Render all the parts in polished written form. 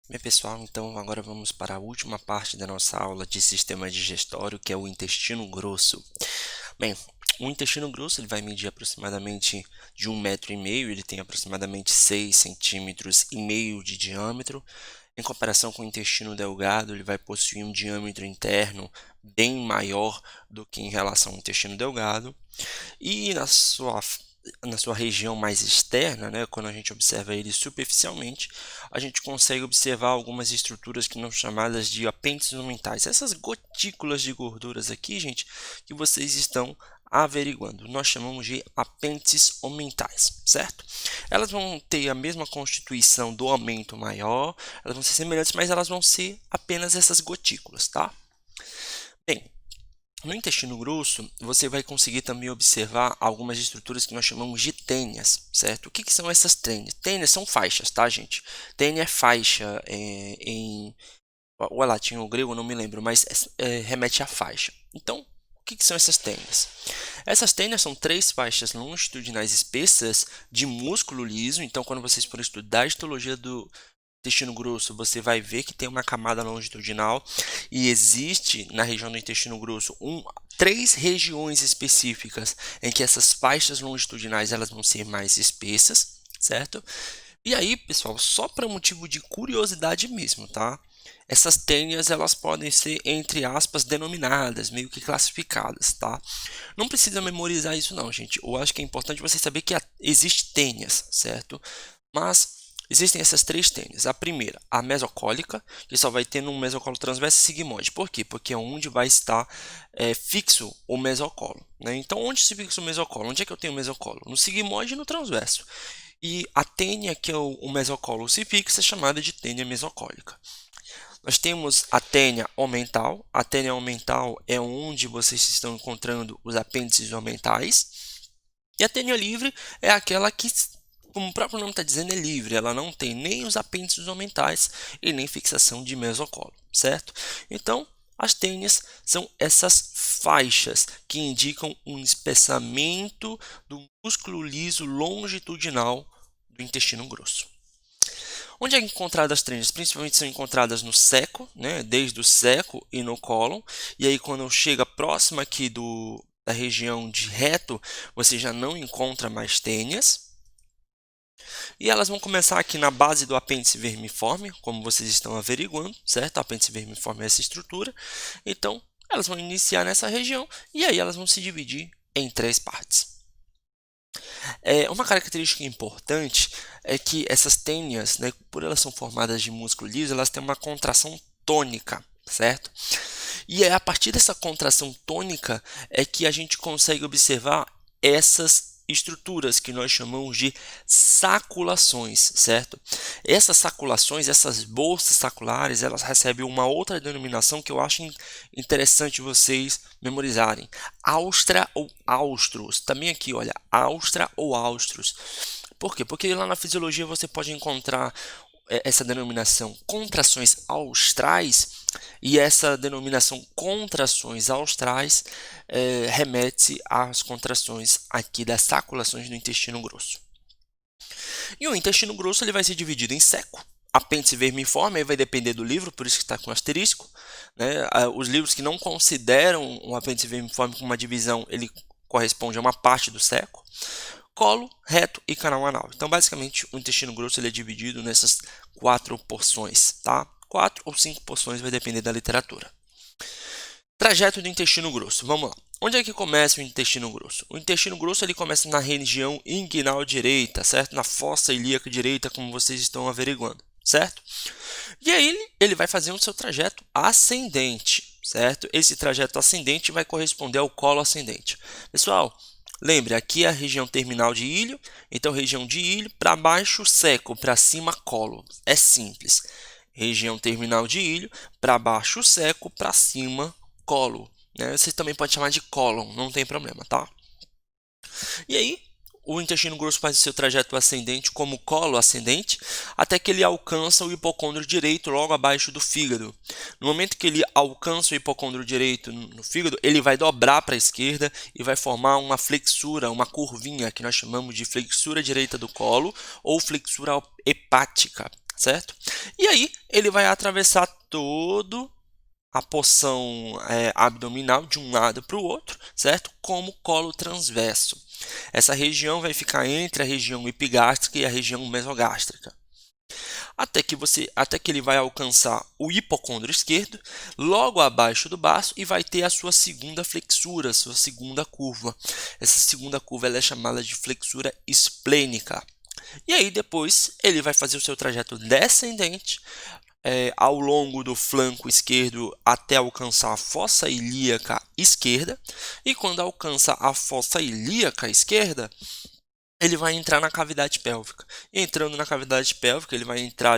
Bem, pessoal, então agora vamos para a última parte da nossa aula de sistema digestório, que é o intestino grosso. Bem, o intestino grosso ele vai medir aproximadamente de 1,5 m, ele tem aproximadamente 6,5 cm de diâmetro. Em comparação com o intestino delgado, ele vai possuir um diâmetro interno bem maior do que em relação ao intestino delgado. E na sua região mais externa, né, quando a gente observa ele superficialmente, a gente consegue observar algumas estruturas que são chamadas de apêndices omentais. Essas gotículas de gorduras aqui, gente, que vocês estão averiguando, nós chamamos de apêndices omentais, certo? Elas vão ter a mesma constituição do aumento maior, elas vão ser semelhantes, mas elas vão ser apenas essas gotículas, tá? Bem, no intestino grosso, você vai conseguir também observar algumas estruturas que nós chamamos de tênias, certo? O que são essas tênias? Tênias são faixas, tá, gente? Tênia é faixa em o latim ou grego, eu não me lembro, mas remete à faixa. Então, o que são essas tênias? Essas tênias são três faixas longitudinais espessas de músculo liso. Então, quando vocês forem estudar a histologia do intestino grosso, você vai ver que tem uma camada longitudinal e existe na região do intestino grosso três regiões específicas em que essas faixas longitudinais elas vão ser mais espessas, certo? E aí, pessoal, só para motivo de curiosidade mesmo, tá? Essas tênias elas podem ser, entre aspas, denominadas, meio que classificadas, tá? Não precisa memorizar isso não, gente. Eu acho que é importante você saber que existe tênias, certo? Mas existem essas três tênias. A primeira, a mesocólica, que só vai ter no mesocolo transverso e sigmoide. Por quê? Porque é onde vai estar fixo o mesocolo, né? Então, onde se fixa o mesocolo? Onde é que eu tenho o mesocolo? No sigmoide e no transverso. E a tênia, que é o mesocolo se fixa, é chamada de tênia mesocólica. Nós temos a tênia omental. A tênia omental é onde vocês estão encontrando os apêndices omentais. E a tênia livre é aquela que, como o próprio nome está dizendo, é livre. Ela não tem nem os apêndices omentais e nem fixação de mesocolo, certo? Então, as tênias são essas faixas que indicam um espessamento do músculo liso longitudinal do intestino grosso. Onde é encontradas as tênias? Principalmente são encontradas no seco, né? Desde o seco e no cólon. E aí, quando chega próximo aqui da região de reto, você já não encontra mais tênias. E elas vão começar aqui na base do apêndice vermiforme, como vocês estão averiguando, certo? O apêndice vermiforme é essa estrutura. Então, elas vão iniciar nessa região e aí elas vão se dividir em três partes. Uma característica importante é que essas tênias, né, por elas são formadas de músculo liso, elas têm uma contração tônica, certo? E é a partir dessa contração tônica é que a gente consegue observar essas estruturas que nós chamamos de saculações, certo? Essas saculações, essas bolsas saculares, elas recebem uma outra denominação que eu acho interessante vocês memorizarem. Austra ou austros. Também aqui, olha, austra ou austros. Por quê? Porque lá na fisiologia você pode encontrar essa denominação contrações austrais e essa denominação contrações austrais remete às contrações aqui das saculações do intestino grosso. E o intestino grosso ele vai ser dividido em seco, apêndice vermiforme, aí vai depender do livro, por isso que está com asterisco, né? Os livros que não consideram um apêndice vermiforme como uma divisão, ele corresponde a uma parte do seco, colo, reto e canal anal. Então, basicamente, o intestino grosso ele é dividido nessas quatro porções, tá? 4 ou 5 porções, vai depender da literatura. Trajeto do intestino grosso, vamos lá. Onde é que começa o intestino grosso? O intestino grosso ele começa na região inguinal direita, certo? Na fossa ilíaca direita, como vocês estão averiguando, certo? E aí ele vai fazer o seu trajeto ascendente, certo? Esse trajeto ascendente vai corresponder ao colo ascendente. Pessoal, lembre, aqui é a região terminal de ilho, então região de ilho, para baixo seco, para cima colo. É simples. Região terminal de ilho, para baixo seco, para cima colo. Né? Você também pode chamar de cólon, não tem problema, tá? E aí, o intestino grosso faz o seu trajeto ascendente como colo ascendente, até que ele alcança o hipocôndrio direito logo abaixo do fígado. No momento que ele alcança o hipocôndrio direito no fígado, ele vai dobrar para a esquerda e vai formar uma flexura, uma curvinha, que nós chamamos de flexura direita do colo ou flexura hepática. certo? E aí ele vai atravessar todo a porção abdominal de um lado para o outro, certo? Como colo transverso. Essa região vai ficar entre a região epigástrica e a região mesogástrica. Até que ele vai alcançar o hipocôndrio esquerdo, logo abaixo do baço, e vai ter a sua segunda flexura, a sua segunda curva. Essa segunda curva ela é chamada de flexura esplênica. E aí depois ele vai fazer o seu trajeto descendente ao longo do flanco esquerdo até alcançar a fossa ilíaca esquerda. E quando alcança a fossa ilíaca esquerda, ele vai entrar na cavidade pélvica. Entrando na cavidade pélvica, ele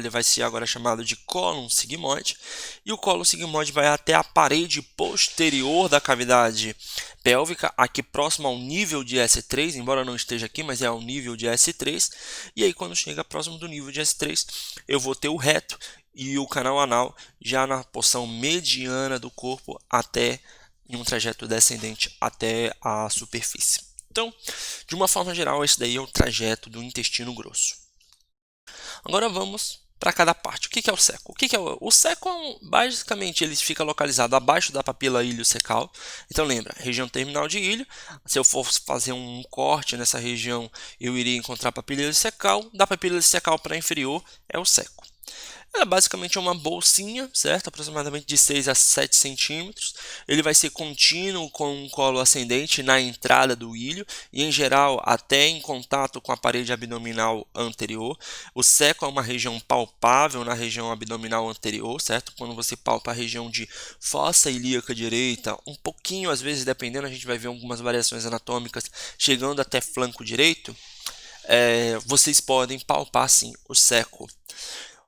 vai ser agora chamado de cólon sigmoide, e o cólon sigmoide vai até a parede posterior da cavidade pélvica, aqui próximo ao nível de S3, embora não esteja aqui, mas é ao nível de S3, e aí quando chega próximo do nível de S3, eu vou ter o reto e o canal anal já na porção mediana do corpo até em um trajeto descendente até a superfície. Então, de uma forma geral, esse daí é o trajeto do intestino grosso. Agora vamos para cada parte. O que é o seco? O seco, basicamente, ele fica localizado abaixo da papila iliocecal. Então, lembra, região terminal de ilho. Se eu for fazer um corte nessa região, eu iria encontrar a papila iliocecal. Da papila iliocecal para inferior é o seco. Ela basicamente é uma bolsinha, certo? Aproximadamente de 6 a 7 centímetros. Ele vai ser contínuo com um colo ascendente na entrada do ilho e, em geral, até em contato com a parede abdominal anterior. O seco é uma região palpável na região abdominal anterior, certo? Quando você palpa a região de fossa ilíaca direita, um pouquinho, às vezes, dependendo, a gente vai ver algumas variações anatômicas chegando até flanco direito. Vocês podem palpar, sim, o seco.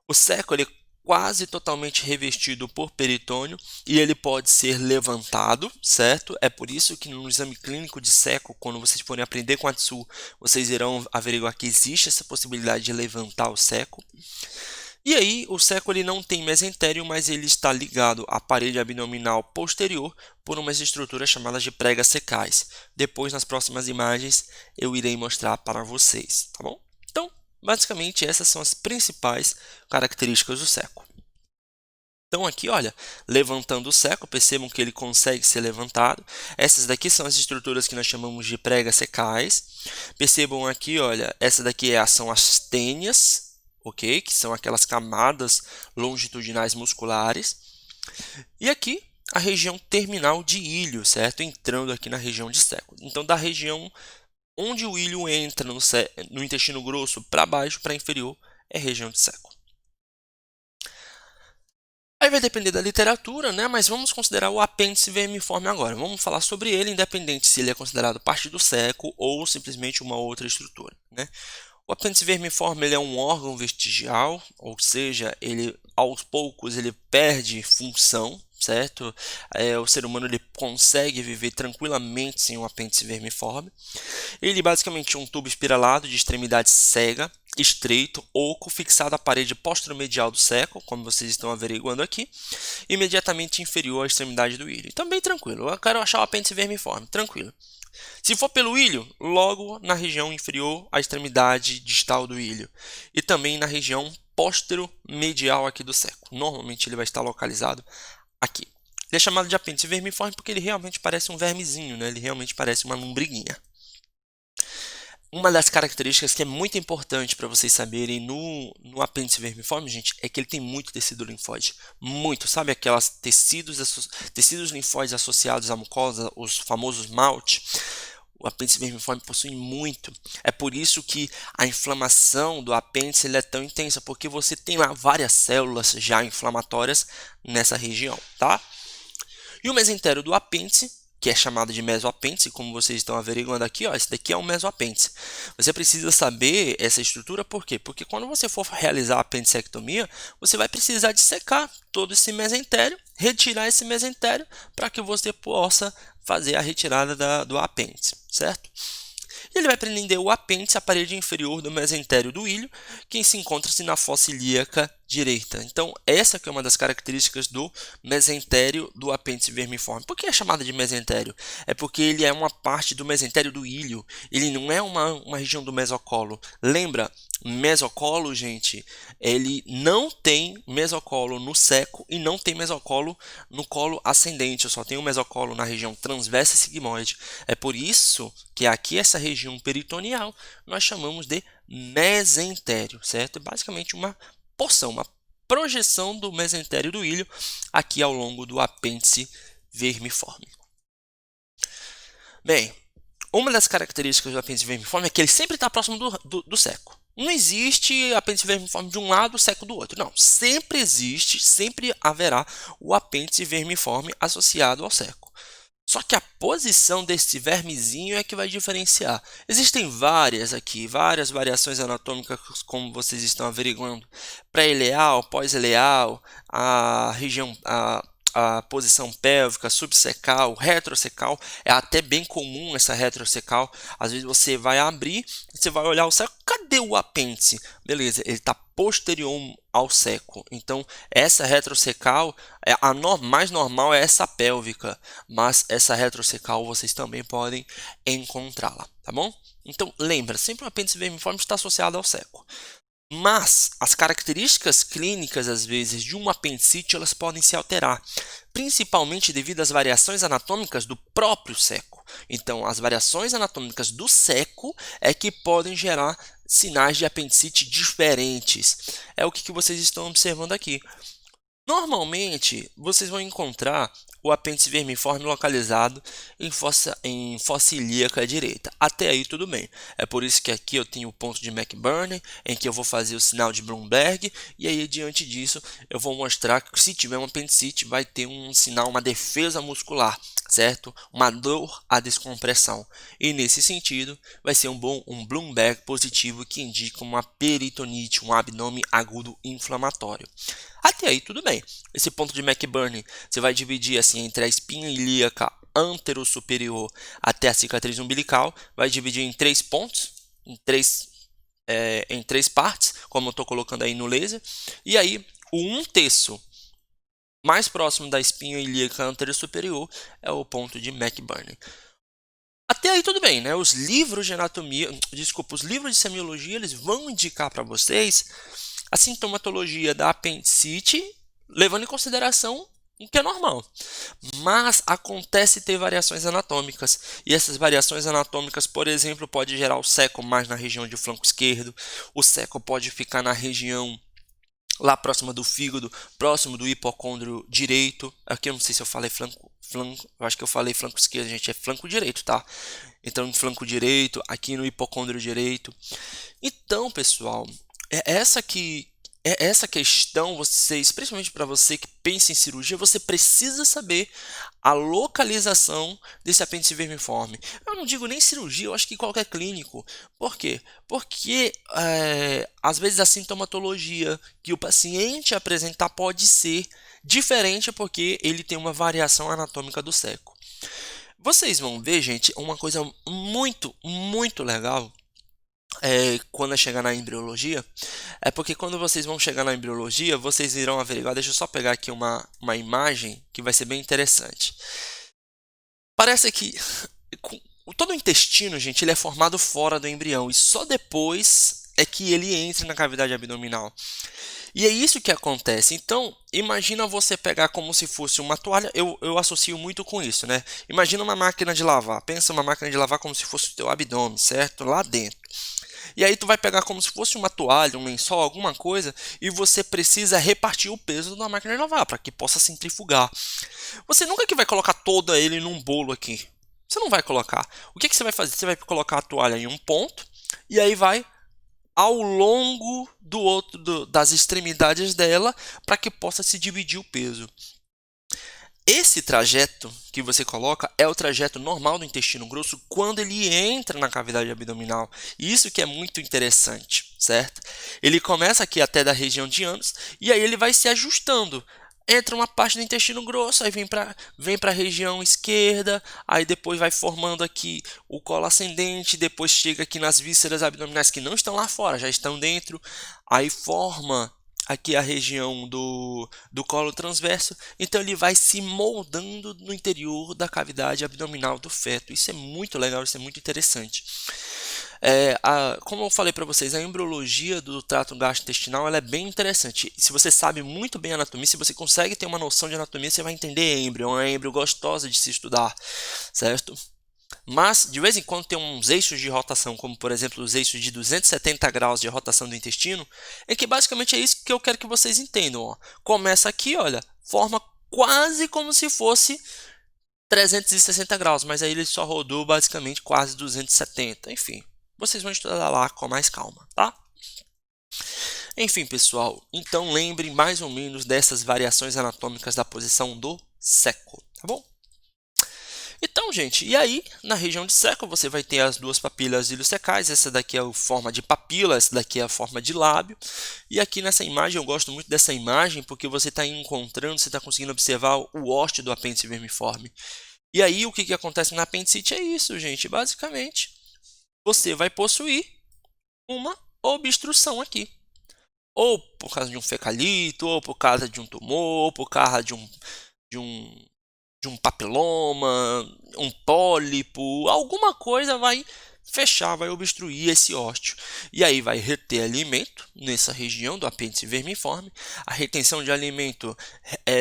O seco ele é quase totalmente revestido por peritônio e ele pode ser levantado, certo? É por isso que no exame clínico de seco, quando vocês forem aprender com a TSU, vocês irão averiguar que existe essa possibilidade de levantar o seco. E aí, o seco ele não tem mesentério, mas ele está ligado à parede abdominal posterior por umas estruturas chamadas de pregas secais. Depois, nas próximas imagens, eu irei mostrar para vocês, tá bom? Então, basicamente, essas são as principais características do seco. Então aqui, olha, levantando o seco, percebam que ele consegue ser levantado. Essas daqui são as estruturas que nós chamamos de pregas secais. Percebam aqui, olha, essa daqui são as tênias, ok? Que são aquelas camadas longitudinais musculares. E aqui, a região terminal de ilho, certo? Entrando aqui na região de seco. Então, da região onde o ilho entra no intestino grosso para baixo, para inferior, é região de seco. Aí vai depender da literatura, né? Mas vamos considerar o apêndice vermiforme agora. Vamos falar sobre ele, independente se ele é considerado parte do seco ou simplesmente uma outra estrutura, né? O apêndice vermiforme ele é um órgão vestigial, ou seja, ele aos poucos ele perde função, certo? O ser humano ele consegue viver tranquilamente sem um apêndice vermiforme. Ele basicamente é um tubo espiralado de extremidade cega, estreito, oco, fixado à parede posteromedial do seco, como vocês estão averiguando aqui, imediatamente inferior à extremidade do ilho. Também tranquilo, eu quero achar o apêndice vermiforme, tranquilo. Se for pelo ilho, logo na região inferior à extremidade distal do ilho e também na região posteromedial aqui do seco. Normalmente ele vai estar localizado aqui. Ele é chamado de apêndice vermiforme porque ele realmente parece um vermezinho, né? Ele realmente parece uma lombriguinha. Uma das características que é muito importante para vocês saberem no apêndice vermiforme, gente, é que ele tem muito tecido linfóide. Muito, sabe aquelas tecidos linfóides associados à mucosa, os famosos MALT? O apêndice vermiforme possui muito. É por isso que a inflamação do apêndice ele é tão intensa, porque você tem lá várias células já inflamatórias nessa região, tá? E o mesentério do apêndice, que é chamado de mesoapêndice, como vocês estão averiguando aqui, ó, esse daqui é um mesoapêndice. Você precisa saber essa estrutura, por quê? Porque quando você for realizar a apendicectomia, você vai precisar dissecar todo esse mesentério, retirar esse mesentério, para que você possa fazer a retirada do apêndice, certo? Ele vai prender o apêndice à parede inferior do mesentério do ilho, que se encontra-se na fossa ilíaca direita. Então, essa que é uma das características do mesentério do apêndice vermiforme. Por que é chamada de mesentério? É porque ele é uma parte do mesentério do ilho. Ele não é uma região do mesocolo. Lembra Mesocolo, gente, ele não tem mesocolo no seco e não tem mesocolo no colo ascendente. Eu só tenho mesocolo na região transversa e sigmoide. É por isso que aqui essa região peritoneal nós chamamos de mesentério, certo? É basicamente uma porção, uma projeção do mesentério do ilho aqui ao longo do apêndice vermiforme. Bem, uma das características do apêndice vermiforme é que ele sempre está próximo do seco. Não existe apêndice vermiforme de um lado, seco do outro. Não, sempre existe, sempre haverá o apêndice vermiforme associado ao seco. Só que a posição desse vermezinho é que vai diferenciar. Existem várias variações anatômicas, como vocês estão averiguando. Pré-ileal, pós-ileal, a região, a posição pélvica, subsecal, retrocecal. É até bem comum essa retrocecal. Às vezes você vai abrir, você vai olhar o seco, cadê o apêndice? Beleza, ele está posterior ao seco. Então, essa retrocecal, mais normal é essa pélvica, mas essa retrocecal vocês também podem encontrá-la, tá bom? Então, lembra, sempre o apêndice vermiforme está associado ao seco. Mas as características clínicas, às vezes, de uma apendicite, elas podem se alterar, principalmente devido às variações anatômicas do próprio seco. Então, as variações anatômicas do seco é que podem gerar sinais de apendicite diferentes. É o que vocês estão observando aqui. Normalmente, vocês vão encontrar o apêndice vermiforme localizado em fossa ilíaca direita. Até aí tudo bem. É por isso que aqui eu tenho o ponto de McBurney, em que eu vou fazer o sinal de Bloomberg, e aí diante disso eu vou mostrar que se tiver um apendicite vai ter um sinal, uma defesa muscular, certo? Uma dor à descompressão. E nesse sentido, vai ser um Bloomberg positivo que indica uma peritonite, um abdômen agudo inflamatório. Até aí tudo bem. Esse ponto de McBurney você vai dividir assim entre a espinha ilíaca antero-superior até a cicatriz umbilical, vai dividir em 3 pontos, em três partes, como eu estou colocando aí no laser. E aí o 1/3 mais próximo da espinha ilíaca antero-superior é o ponto de McBurney. Até aí tudo bem, né? Os livros de anatomia, os livros de semiologia, eles vão indicar para vocês a sintomatologia da apendicite, levando em consideração o que é normal. Mas acontece ter variações anatômicas. E essas variações anatômicas, por exemplo, pode gerar o seco mais na região de flanco esquerdo. O seco pode ficar na região lá próxima do fígado, próximo do hipocôndrio direito. Aqui eu não sei se eu falei flanco, eu acho que eu falei flanco esquerdo, gente, é flanco direito, tá? Então, em flanco direito, aqui no hipocôndrio direito. Então, pessoal, essa questão, vocês, principalmente para você que pensa em cirurgia, você precisa saber a localização desse apêndice vermiforme. Eu não digo nem cirurgia, eu acho que qualquer clínico. Por quê? Porque às vezes a sintomatologia que o paciente apresentar pode ser diferente porque ele tem uma variação anatômica do seco. Vocês vão ver, gente, uma coisa muito, muito legal quando chegar na embriologia, é porque quando vocês vão chegar na embriologia, vocês irão averiguar. Deixa eu só pegar aqui uma imagem que vai ser bem interessante. Parece que todo o intestino, gente, ele é formado fora do embrião e só depois é que ele entra na cavidade abdominal. E é isso que acontece. Então, imagina você pegar como se fosse uma toalha. Eu associo muito com isso, né? Imagina uma máquina de lavar. Pensa uma máquina de lavar como se fosse o teu abdômen, certo? Lá dentro. E aí tu vai pegar como se fosse uma toalha, um lençol, alguma coisa, e você precisa repartir o peso da máquina de lavar para que possa centrifugar. Você nunca que vai colocar todo ele num bolo aqui. Você não vai colocar. O que você vai fazer? Você vai colocar a toalha em um ponto e aí vai ao longo das extremidades dela para que possa se dividir o peso. Esse trajeto que você coloca é o trajeto normal do intestino grosso quando ele entra na cavidade abdominal. Isso que é muito interessante, certo? Ele começa aqui até da região de ânus e aí ele vai se ajustando. Entra uma parte do intestino grosso, aí vem para a região esquerda, aí depois vai formando aqui o colo ascendente, depois chega aqui nas vísceras abdominais que não estão lá fora, já estão dentro, aí forma aqui a região do colo transverso, então ele vai se moldando no interior da cavidade abdominal do feto. Isso é muito legal, isso é muito interessante. Como eu falei para vocês, a embriologia do trato gastrointestinal ela é bem interessante. Se você sabe muito bem a anatomia, se você consegue ter uma noção de anatomia, você vai entender êmbrio. É uma êmbrio gostosa de se estudar, certo? Mas, de vez em quando, tem uns eixos de rotação, como por exemplo os eixos de 270 graus de rotação do intestino, em que basicamente é isso que eu quero que vocês entendam. Ó. Começa aqui, olha, forma quase como se fosse 360 graus, mas aí ele só rodou basicamente quase 270. Enfim, vocês vão estudar lá com mais calma, tá? Enfim, pessoal, então lembrem mais ou menos dessas variações anatômicas da posição do seco, tá bom? Então, gente, e aí, na região de seco, você vai ter as duas papilas ileossecais. Essa daqui é a forma de papila, essa daqui é a forma de lábio. E aqui nessa imagem, eu gosto muito dessa imagem, porque você está encontrando, você está conseguindo observar o ósteo do apêndice vermiforme. E aí, o que acontece na apendicite é isso, gente. Basicamente, você vai possuir uma obstrução aqui. Ou por causa de um fecalito, ou por causa de um tumor, ou por causa de um de um papiloma, um pólipo, alguma coisa vai fechar, vai obstruir esse ósteo. E aí vai reter alimento nessa região do apêndice vermiforme. A retenção de alimento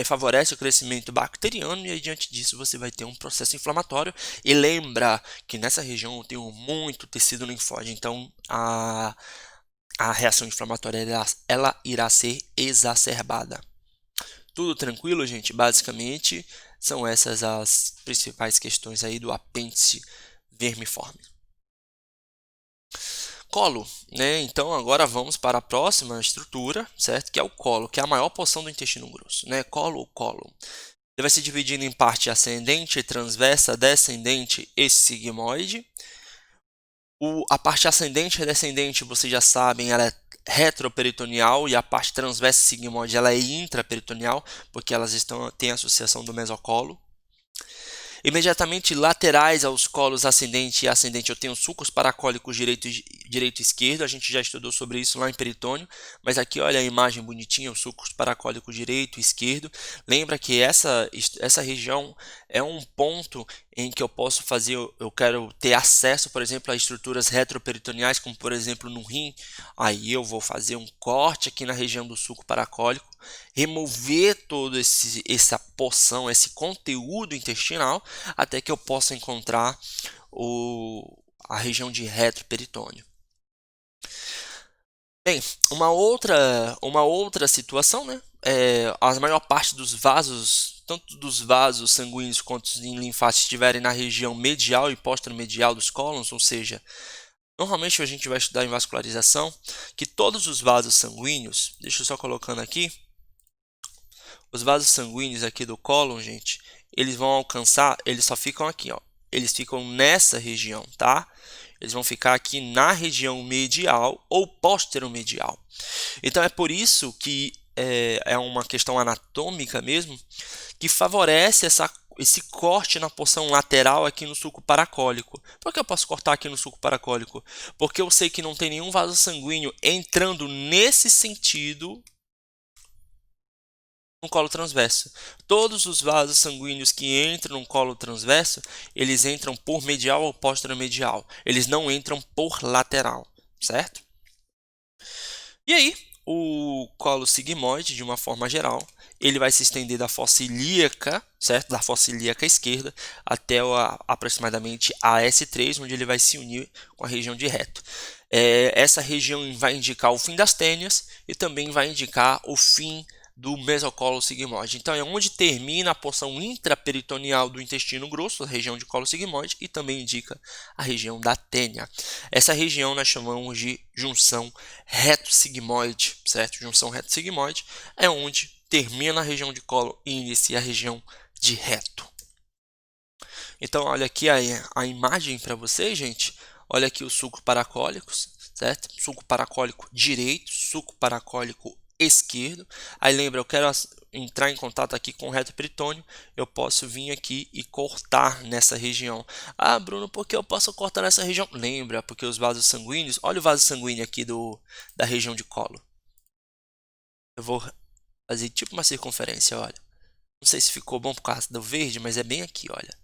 favorece o crescimento bacteriano e aí, diante disso você vai ter um processo inflamatório. E lembra que nessa região eu tenho muito tecido linfóide, então a reação inflamatória ela irá ser exacerbada. Tudo tranquilo, gente? Basicamente, são essas as principais questões aí do apêndice vermiforme. Colo, né? Então agora vamos para a próxima estrutura, certo? Que é o colo, que é a maior porção do intestino grosso, né? Colo ou colo. Ele vai se dividir em parte ascendente, transversa, descendente e sigmoide. A parte ascendente e descendente, vocês já sabem, ela é retroperitoneal e a parte transversa e sigmoide ela é intraperitoneal, porque elas têm associação do mesocolo. Imediatamente laterais aos colos ascendente e ascendente eu tenho sulcos paracólicos direito e esquerdo, a gente já estudou sobre isso lá em peritônio, mas aqui olha a imagem bonitinha, os sulcos paracólicos direito e esquerdo. Lembra que essa região é um ponto em que eu posso fazer, eu quero ter acesso, por exemplo, a estruturas retroperitoneais, como por exemplo no rim, aí eu vou fazer um corte aqui na região do sulco paracólico, remover toda essa porção, esse conteúdo intestinal, até que eu possa encontrar a região de retroperitônio. Bem, uma outra situação, né? A maior parte dos vasos, tanto dos vasos sanguíneos quanto os linfáticos, estiverem na região medial e posteromedial dos cólons, ou seja, normalmente a gente vai estudar em vascularização que todos os vasos sanguíneos, deixa eu só colocando aqui, os vasos sanguíneos aqui do cólon, gente, eles vão alcançar, eles só ficam aqui, ó. Eles ficam nessa região, tá? Eles vão ficar aqui na região medial ou posteromedial. Então é por isso que é uma questão anatômica mesmo, que favorece esse corte na porção lateral aqui no sulco paracólico. Por que eu posso cortar aqui no sulco paracólico? Porque eu sei que não tem nenhum vaso sanguíneo entrando nesse sentido no colo transverso. Todos os vasos sanguíneos que entram no colo transverso, eles entram por medial ou posteromedial. Eles não entram por lateral, certo? E aí, o colo sigmoide, de uma forma geral, ele vai se estender da fossa ilíaca, certo? Da fossa ilíaca esquerda até aproximadamente a S3, onde ele vai se unir com a região de reto. Essa região vai indicar o fim das tênias e também vai indicar o fim do mesocolo sigmoide. Então é onde termina a porção intraperitoneal do intestino grosso, a região de colo sigmoide, e também indica a região da tênia. Essa região nós chamamos de junção reto-sigmoide, certo? Junção reto-sigmoide é onde termina a região de colo e inicia a região de reto. Então olha aqui a imagem para vocês, gente. Olha aqui os sulcos paracólicos, certo? Sulco paracólico direito, sulco paracólico esquerdo. Aí lembra, eu quero entrar em contato aqui com o reto peritônio, eu posso vir aqui e cortar nessa região. Ah, Bruno, por que eu posso cortar nessa região? Lembra, porque os vasos sanguíneos, olha o vaso sanguíneo aqui da região de colo. Eu vou fazer tipo uma circunferência, olha. Não sei se ficou bom por causa do verde, mas é bem aqui, olha.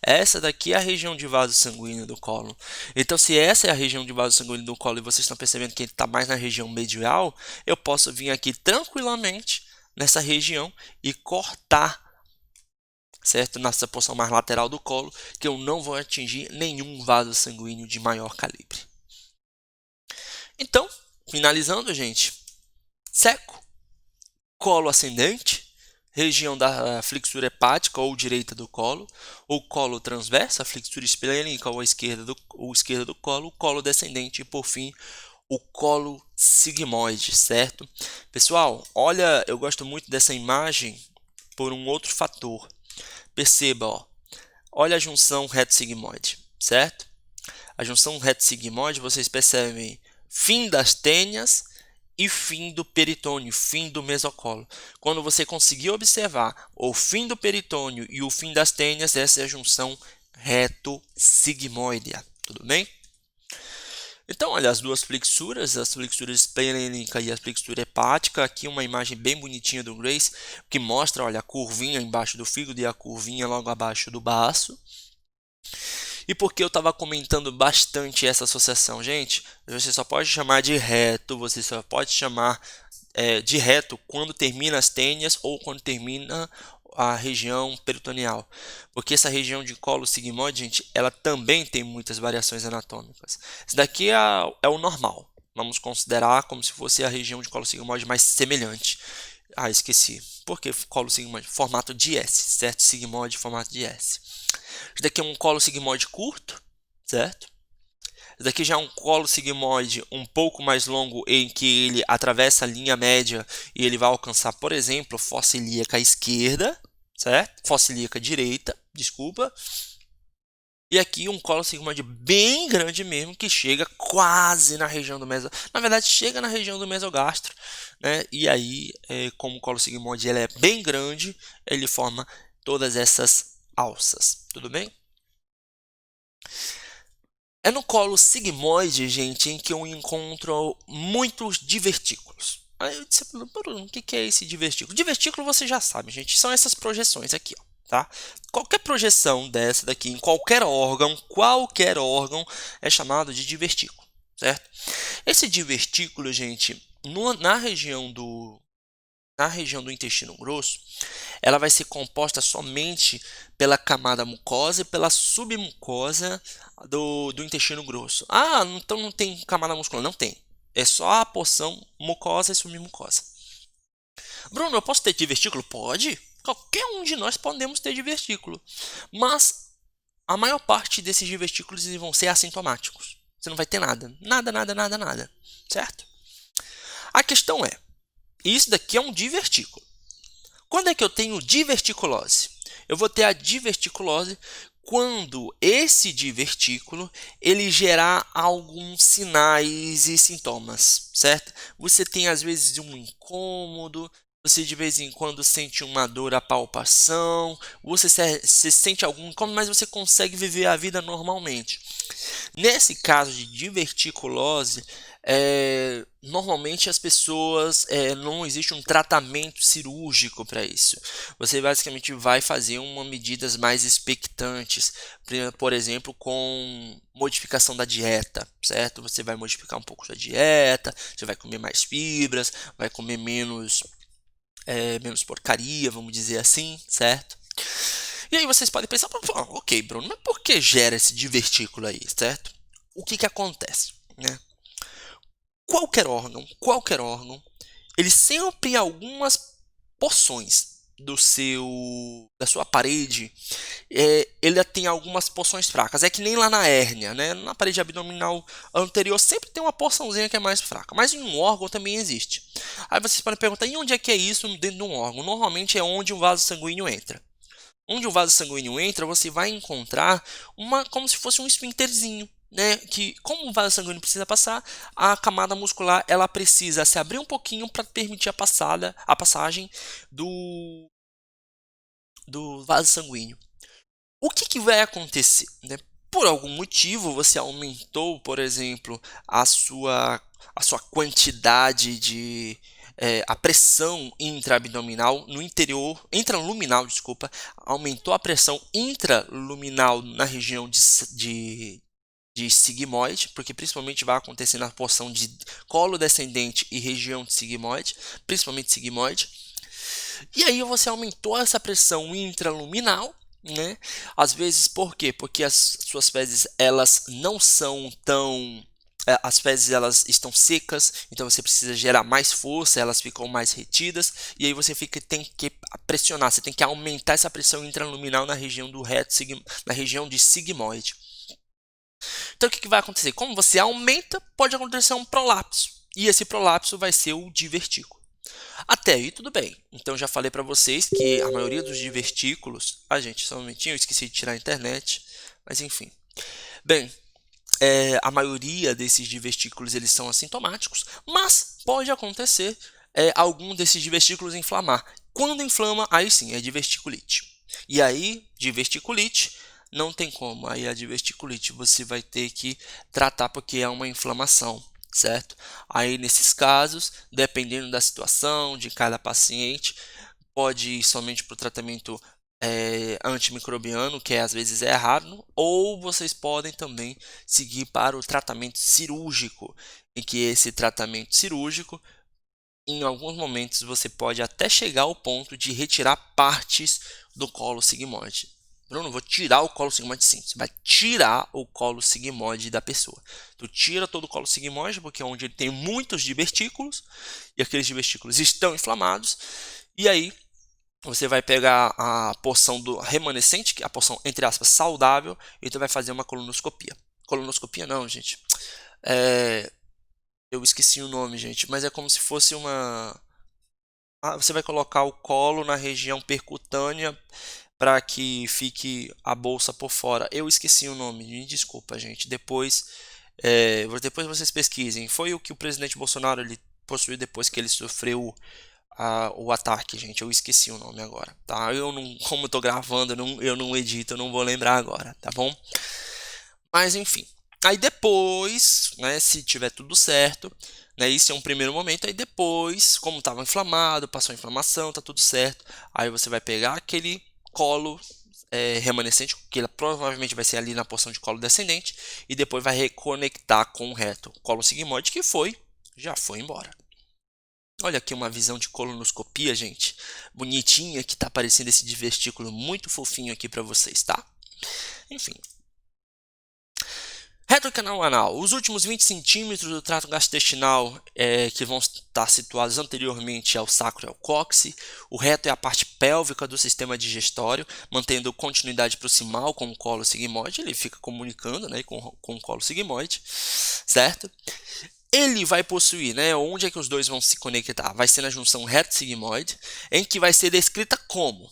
Essa daqui é a região de vaso sanguíneo do colo. Então, se essa é a região de vaso sanguíneo do colo e vocês estão percebendo que ele está mais na região medial, eu posso vir aqui tranquilamente nessa região e cortar, certo? Nessa porção mais lateral do colo, que eu não vou atingir nenhum vaso sanguíneo de maior calibre. Então, finalizando, gente, seco, colo ascendente, região da flexura hepática ou direita do colo, o colo transverso, a flexura esplênica ou esquerda do colo, o colo descendente e, por fim, o colo sigmoide, certo? Pessoal, olha, eu gosto muito dessa imagem por um outro fator. Perceba, ó, olha a junção reto-sigmoide, certo? A junção reto-sigmoide, vocês percebem fim das tênias e fim do peritônio, fim do mesocolo. Quando você conseguir observar o fim do peritônio e o fim das tênias, essa é a junção reto-sigmoidea, tudo bem? Então, olha, as duas flexuras, as flexuras esplênica e a flexura hepática. Aqui uma imagem bem bonitinha do Grace, que mostra, olha, a curvinha embaixo do fígado e a curvinha logo abaixo do baço. E por que eu estava comentando bastante essa associação? Gente, você só pode chamar de reto, você só pode chamar de reto quando termina as tênias ou quando termina a região peritoneal. Porque essa região de colo sigmoide, gente, ela também tem muitas variações anatômicas. Isso daqui é o normal. Vamos considerar como se fosse a região de colo sigmoide mais semelhante. Ah, esqueci. Por que colo sigmoide? Formato de S, certo? Sigmoide, formato de S. Isso daqui é um colo sigmoide curto, certo? Isso daqui já é um colo sigmoide um pouco mais longo, em que ele atravessa a linha média e ele vai alcançar, por exemplo, fossa ilíaca esquerda, certo? Fossa ilíaca direita, desculpa. E aqui um colo sigmoide bem grande mesmo, que chega quase na região do mesogastro. Na verdade, chega na região do mesogastro, né? E aí, como o colo sigmoide ele é bem grande, ele forma todas essas alças, tudo bem? É no colo sigmoide, gente, em que eu encontro muitos divertículos. Aí eu disse, Bruno, o que é esse divertículo? Divertículo você já sabe, gente, são essas projeções aqui, ó, tá? Qualquer projeção dessa daqui em qualquer órgão é chamado de divertículo, certo? Esse divertículo, gente, na região do intestino grosso, ela vai ser composta somente pela camada mucosa e pela submucosa do intestino grosso. Ah, então não tem camada muscular. Não tem. É só a porção mucosa e submucosa. Bruno, eu posso ter divertículo? Pode. Qualquer um de nós podemos ter divertículo. Mas a maior parte desses divertículos vão ser assintomáticos. Você não vai ter nada. Nada, nada, nada, nada. Certo? A questão é, isso daqui é um divertículo. Quando é que eu tenho diverticulose? Eu vou ter a diverticulose quando esse divertículo ele gerar alguns sinais e sintomas, certo? Você tem às vezes um incômodo, você de vez em quando sente uma dor à palpação, você se sente algum incômodo, mas você consegue viver a vida normalmente. Nesse caso de diverticulose, normalmente as pessoas não existe um tratamento cirúrgico para isso. Você basicamente vai fazer medidas mais expectantes, por exemplo, com modificação da dieta, certo? Você vai modificar um pouco sua dieta, você vai comer mais fibras, vai comer menos porcaria, vamos dizer assim, certo? E aí vocês podem pensar, ok, Bruno, mas por que gera esse divertículo aí, certo? O que acontece, né? Qualquer órgão, ele sempre tem algumas porções da sua parede, ele tem algumas porções fracas. É que nem lá na hérnia, né? Na parede abdominal anterior sempre tem uma porçãozinha que é mais fraca, mas em um órgão também existe. Aí vocês podem perguntar, e onde é que é isso dentro de um órgão? Normalmente é onde o vaso sanguíneo entra. Onde o vaso sanguíneo entra, você vai encontrar como se fosse um esfíncterzinho, né? Que como o vaso sanguíneo precisa passar, a camada muscular ela precisa se abrir um pouquinho para permitir a passagem do vaso sanguíneo. O que vai acontecer, né? Por algum motivo você aumentou, por exemplo, a sua quantidade a pressão intraabdominal no interior, intraluminal, desculpa, aumentou a pressão intraluminal na região de sigmoide, porque principalmente vai acontecer na porção de colo descendente e região de sigmoide, principalmente sigmoide. E aí você aumentou essa pressão intraluminal, né? Às vezes, por quê? Porque as suas fezes, elas não são tão... As fezes, elas estão secas, então você precisa gerar mais força, elas ficam mais retidas, e aí você tem que pressionar, você tem que aumentar essa pressão intraluminal na região do reto, na região de sigmoide. Então, o que vai acontecer? Como você aumenta, pode acontecer um prolapso, e esse prolapso vai ser o divertículo. Até aí tudo bem. Então já falei para vocês que a maioria dos divertículos... Ah, gente, só um momentinho, eu esqueci de tirar a internet. Mas enfim. Bem, a maioria desses divertículos eles são assintomáticos, mas pode acontecer algum desses divertículos inflamar. Quando inflama, aí sim, é diverticulite. E aí, diverticulite, não tem como. Aí a diverticulite você vai ter que tratar porque é uma inflamação. Certo? Aí nesses casos, dependendo da situação de cada paciente, pode ir somente para o tratamento antimicrobiano, que às vezes é errado, ou vocês podem também seguir para o tratamento cirúrgico, em que esse tratamento cirúrgico, em alguns momentos, você pode até chegar ao ponto de retirar partes do colo sigmoide. Bruno, vou tirar o colo sigmoide, sim. Você vai tirar o colo sigmoide da pessoa. Tu tira todo o colo sigmoide, porque é onde ele tem muitos divertículos, e aqueles divertículos estão inflamados, e aí você vai pegar a porção do remanescente, que é a porção, entre aspas, saudável, e tu vai fazer uma colonoscopia. Colonoscopia não, gente. Eu esqueci o nome, gente, mas é como se fosse uma... você vai colocar o colo na região percutânea para que fique a bolsa por fora. Eu esqueci o nome, me desculpa, gente. Depois vocês pesquisem. Foi o que o presidente Bolsonaro ele possuiu depois que ele sofreu o ataque, gente. Eu esqueci o nome agora, tá? Eu não, como eu tô gravando, eu não edito, eu não vou lembrar agora, tá bom? Mas enfim. Aí depois, né, se tiver tudo certo, né, isso é um primeiro momento. Aí depois, como estava inflamado, passou a inflamação, tá tudo certo. Aí você vai pegar aquele colo remanescente, que ele provavelmente vai ser ali na porção de colo descendente, e depois vai reconectar com o reto colo sigmoide, que já foi embora. Olha aqui uma visão de colonoscopia, gente, bonitinha, que tá aparecendo esse divertículo muito fofinho aqui para vocês, tá? Enfim. Reto canal anal. Os últimos 20 centímetros do trato gastrointestinal que vão estar situados anteriormente ao sacro e ao cóccix. O reto é a parte pélvica do sistema digestório, mantendo continuidade proximal com o colo sigmoide. Ele fica comunicando, né, com o colo sigmoide, certo? Ele vai possuir, né, onde é que os dois vão se conectar? Vai ser na junção reto-sigmoide, em que vai ser descrita como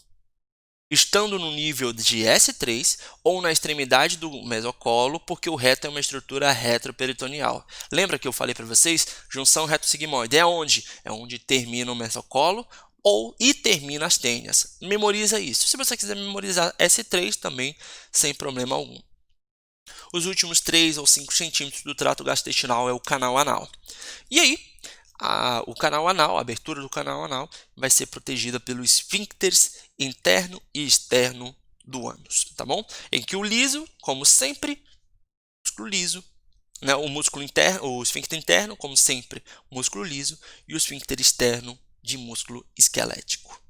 estando no nível de S3 ou na extremidade do mesocolo, porque o reto é uma estrutura retroperitoneal. Lembra que eu falei para vocês? Junção reto-sigmoide é onde? É onde termina o mesocolo e termina as tênias. Memoriza isso. Se você quiser memorizar S3 também, sem problema algum. Os últimos 3 ou 5 centímetros do trato gastrointestinal é o canal anal. E aí, o canal anal, a abertura do canal anal, vai ser protegida pelos esfíncteres interno e externo do ânus, tá bom? Em que o liso, como sempre, músculo liso, né? O músculo interno, o esfíncter interno, como sempre, músculo liso, e o esfíncter externo de músculo esquelético.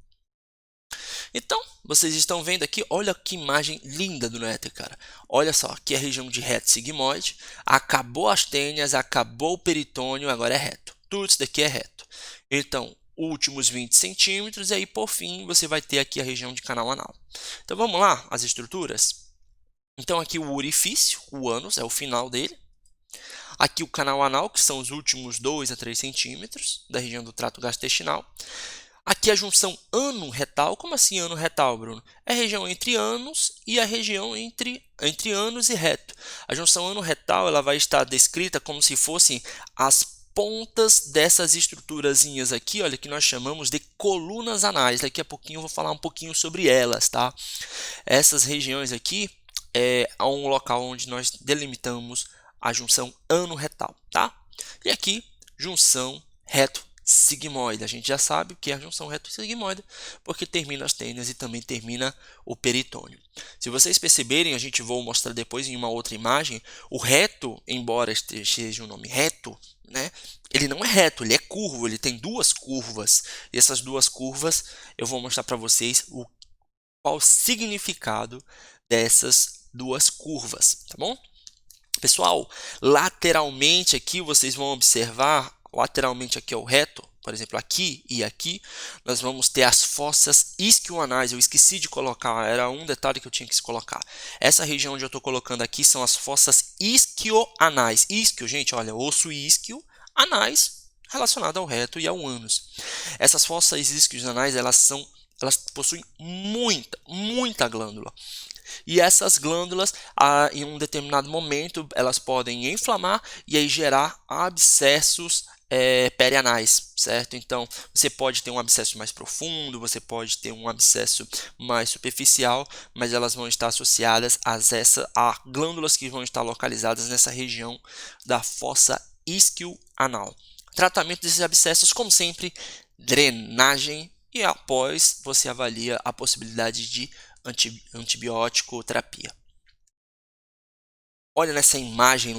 Então, vocês estão vendo aqui, olha que imagem linda do néter, cara. Olha só, aqui é a região de reto sigmoide, acabou as tênias, acabou o peritônio, agora é reto. Tudo isso daqui é reto. Então, últimos 20 centímetros, e aí por fim você vai ter aqui a região de canal anal. Então vamos lá, as estruturas. Então aqui o orifício, o ânus, é o final dele. Aqui o canal anal, que são os últimos 2 a 3 centímetros da região do trato gastrointestinal. Aqui a junção ano-retal. Como assim ano-retal, Bruno? É a região entre ânus e a região entre ânus e reto. A junção ano-retal ela vai estar descrita como se fossem as pontas dessas estruturazinhas aqui, olha, que nós chamamos de colunas anais. Daqui a pouquinho eu vou falar um pouquinho sobre elas, tá? Essas regiões aqui é um local onde nós delimitamos a junção ano-retal, tá? E aqui, junção reto sigmoide. A gente já sabe o que é a junção reto-sigmoide, porque termina as tênias e também termina o peritônio. Se vocês perceberem, a gente vou mostrar depois em uma outra imagem, o reto, embora seja um nome reto, né, ele não é reto, ele é curvo, ele tem duas curvas. E essas duas curvas eu vou mostrar para vocês qual o significado dessas duas curvas, tá bom? Pessoal, lateralmente aqui vocês vão observar, lateralmente aqui ao reto, por exemplo, aqui e aqui, nós vamos ter as fossas isquioanais. Eu esqueci de colocar, era um detalhe que eu tinha que colocar. Essa região onde eu estou colocando aqui são as fossas isquioanais. Isquio, gente, olha, osso isquio, anais, relacionado ao reto e ao ânus. Essas fossas isquioanais, elas possuem muita glândula. E essas glândulas, em um determinado momento, elas podem inflamar e aí gerar abscessos perianais, certo? Então, você pode ter um abscesso mais profundo, você pode ter um abscesso mais superficial, mas elas vão estar associadas a glândulas que vão estar localizadas nessa região da fossa isquioanal. Tratamento desses abscessos, como sempre, drenagem e após você avalia a possibilidade de antibiótico terapia. Olha nessa imagem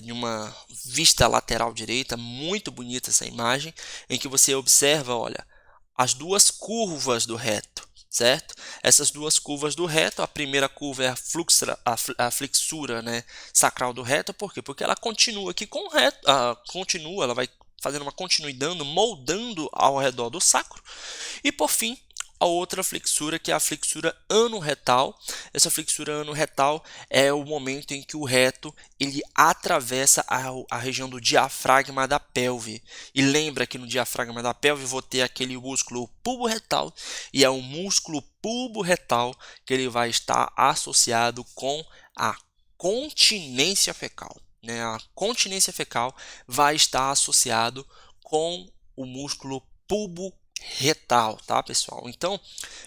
de uma vista lateral direita, muito bonita essa imagem, em que você observa, olha, as duas curvas do reto, certo? Essas duas curvas do reto, a primeira curva é a flexura, né, sacral do reto, por quê? Porque ela continua aqui com o reto, ela vai fazendo uma continuidade, moldando ao redor do sacro, e por fim, a outra flexura, que é a flexura anorretal. Essa flexura anorretal é o momento em que o reto ele atravessa a região do diafragma da pelve. E lembra que no diafragma da pelve vou ter aquele músculo pubo-retal, e é o músculo pubo-retal que ele vai estar associado com a continência fecal. Né? A continência fecal vai estar associado com o músculo pubo-retal, tá, pessoal? Então,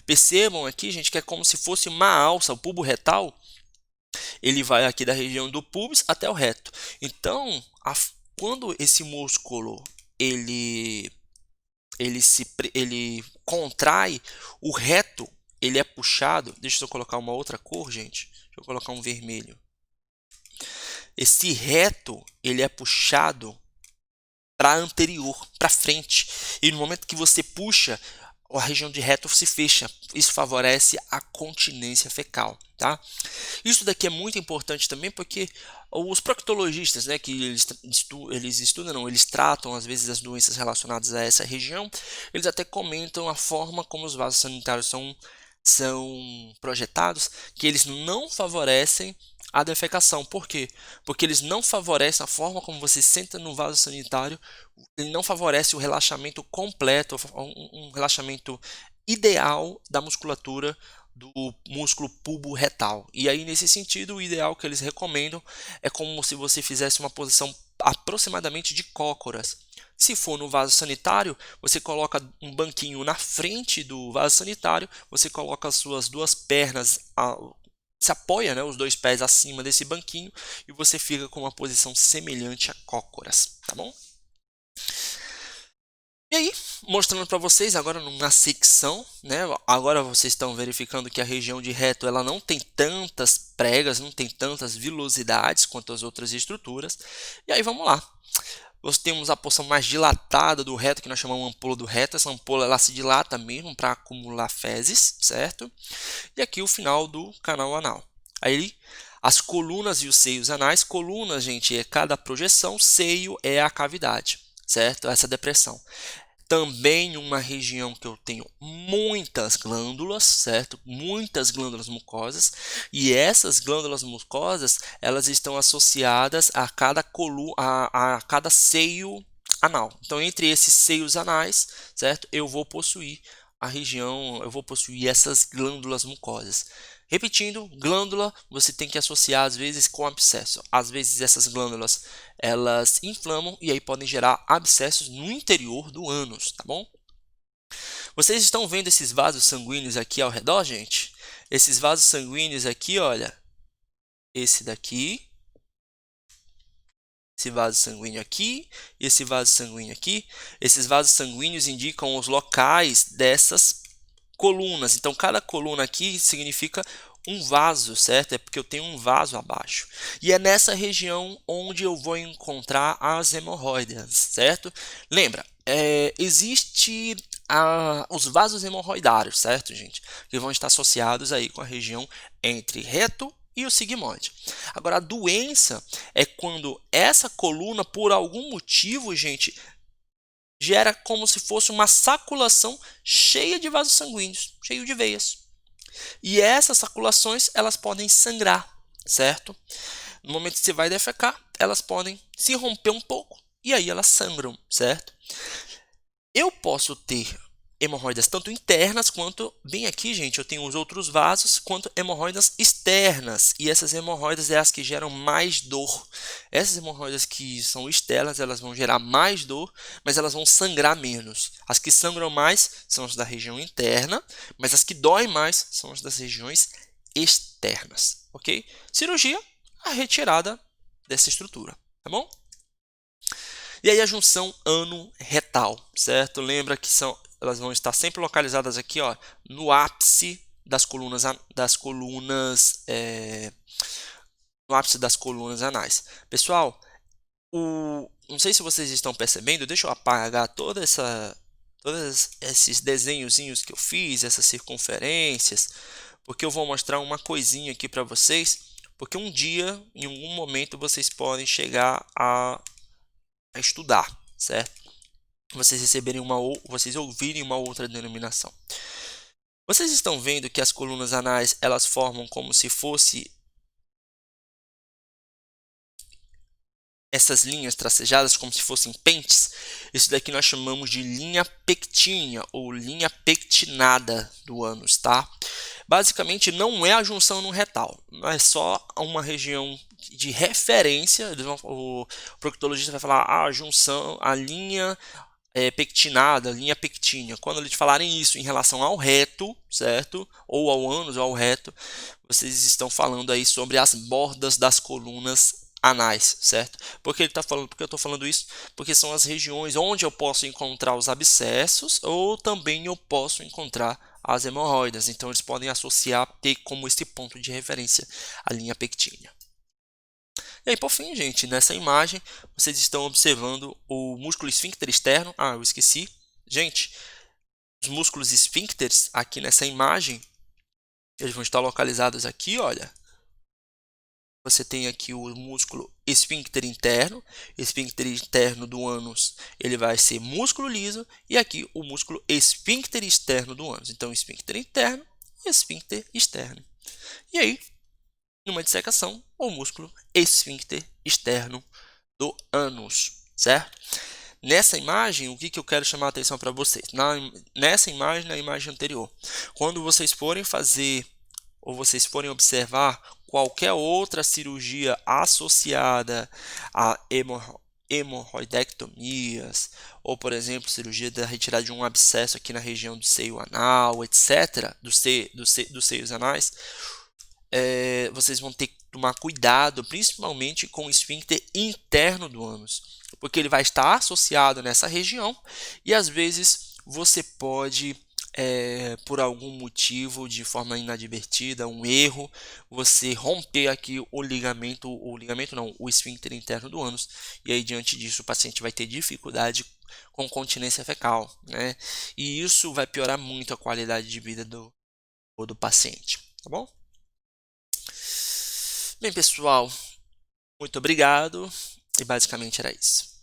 percebam aqui, gente, que é como se fosse uma alça. O pubo-retal, ele vai aqui da região do pubis até o reto. Então, quando esse músculo ele contrai, o reto ele é puxado. Deixa eu colocar uma outra cor, gente. Deixa eu colocar um vermelho. Esse reto ele é puxado para anterior, para frente. E no momento que você puxa, a região de reto se fecha. Isso favorece a continência fecal, tá? Isso daqui é muito importante também porque os proctologistas, né, que eles tratam às vezes as doenças relacionadas a essa região, eles até comentam a forma como os vasos sanitários são projetados, que eles não favorecem a defecação. Por quê? Porque eles não favorecem a forma como você senta no vaso sanitário, ele não favorece o relaxamento completo, um relaxamento ideal da musculatura do músculo pubo-retal. E aí, nesse sentido, o ideal que eles recomendam é como se você fizesse uma posição aproximadamente de cócoras. Se for no vaso sanitário, você coloca um banquinho na frente do vaso sanitário, você coloca as suas duas pernas, se apoia, né, os dois pés acima desse banquinho e você fica com uma posição semelhante a cócoras, tá bom? E aí, mostrando para vocês agora na secção, né? Agora vocês estão verificando que a região de reto ela não tem tantas pregas, não tem tantas vilosidades quanto as outras estruturas. E aí vamos lá. Nós temos a porção mais dilatada do reto, que nós chamamos de ampola do reto. Essa ampola ela se dilata mesmo para acumular fezes, certo? E aqui o final do canal anal. Aí as colunas e os seios anais. Colunas, gente, é cada projeção, seio é a cavidade, certo? Essa depressão. Também uma região que eu tenho muitas glândulas, certo? Muitas glândulas mucosas. E essas glândulas mucosas, elas estão associadas a cada seio anal. Então, entre esses seios anais, certo? Eu vou possuir essas glândulas mucosas. Repetindo, glândula você tem que associar às vezes com abscesso. Às vezes essas glândulas elas inflamam e aí podem gerar abscessos no interior do ânus, tá bom? Vocês estão vendo esses vasos sanguíneos aqui ao redor, gente? Esses vasos sanguíneos aqui, olha, esse daqui, esse vaso sanguíneo aqui e esse vaso sanguíneo aqui. Esses vasos sanguíneos indicam os locais dessas colunas. Então, cada coluna aqui significa um vaso, certo? É porque eu tenho um vaso abaixo. E é nessa região onde eu vou encontrar as hemorroidas, certo? Lembra, existe os vasos hemorroidários, certo, gente? Que vão estar associados aí com a região entre reto e o sigmoide. Agora, a doença é quando essa coluna, por algum motivo, gente, gera como se fosse uma saculação cheia de vasos sanguíneos, cheio de veias. E essas saculações, elas podem sangrar, certo? No momento que você vai defecar, elas podem se romper um pouco e aí elas sangram, certo? Eu posso ter hemorroidas tanto internas quanto, bem aqui, gente, eu tenho os outros vasos, quanto hemorroidas externas. E essas hemorroidas é as que geram mais dor. Essas hemorroidas que são externas, elas vão gerar mais dor, mas elas vão sangrar menos. As que sangram mais são as da região interna, mas as que doem mais são as das regiões externas, ok? Cirurgia, a retirada dessa estrutura, tá bom? E aí a junção ano-retal, certo? Lembra que elas vão estar sempre localizadas aqui, ó, no ápice das colunas, no ápice das colunas anais. Pessoal, não sei se vocês estão percebendo, deixa eu apagar todos esses desenhozinhos que eu fiz, essas circunferências, porque eu vou mostrar uma coisinha aqui para vocês, porque um dia, em algum momento, vocês podem chegar a estudar, certo? Vocês vocês ouvirem uma outra denominação. Vocês estão vendo que as colunas anais, elas formam como se fosse essas linhas tracejadas, como se fossem pentes. Isso daqui nós chamamos de linha pectínea ou linha pectinada do ânus, tá? Basicamente não é a junção no retal, é só uma região de referência. O proctologista vai falar a junção, a linha pectinada, linha pectínea. Quando eles falarem isso em relação ao reto, certo? Ou ao ânus ou ao reto, vocês estão falando aí sobre as bordas das colunas anais, certo? Porque ele tá falando, porque eu estou falando isso? Porque são as regiões onde eu posso encontrar os abscessos ou também eu posso encontrar as hemorroidas. Então eles podem associar, ter como esse ponto de referência a linha pectínea. E aí, por fim, gente, nessa imagem, vocês estão observando o músculo esfíncter externo. Ah, eu esqueci. Gente, os músculos esfíncteres aqui nessa imagem, eles vão estar localizados aqui, olha. Você tem aqui o músculo esfíncter interno do ânus, ele vai ser músculo liso, e aqui o músculo esfíncter externo do ânus. Então, esfíncter interno e esfíncter externo. E aí, numa dissecação, o músculo esfíncter externo do ânus, certo? Nessa imagem, o que eu quero chamar a atenção para vocês? Nessa imagem, na imagem anterior, quando vocês forem fazer ou vocês forem observar qualquer outra cirurgia associada a hemorroidectomias, ou, por exemplo, cirurgia da retirada de um abscesso aqui na região do seio anal, etc., dos seios anais, vocês vão ter que tomar cuidado, principalmente com o esfíncter interno do ânus, porque ele vai estar associado nessa região e às vezes você pode, por algum motivo, de forma inadvertida, um erro, você romper aqui o esfíncter interno do ânus, e aí diante disso o paciente vai ter dificuldade com continência fecal, né? E isso vai piorar muito a qualidade de vida do paciente, tá bom? Bem, pessoal, muito obrigado e basicamente era isso.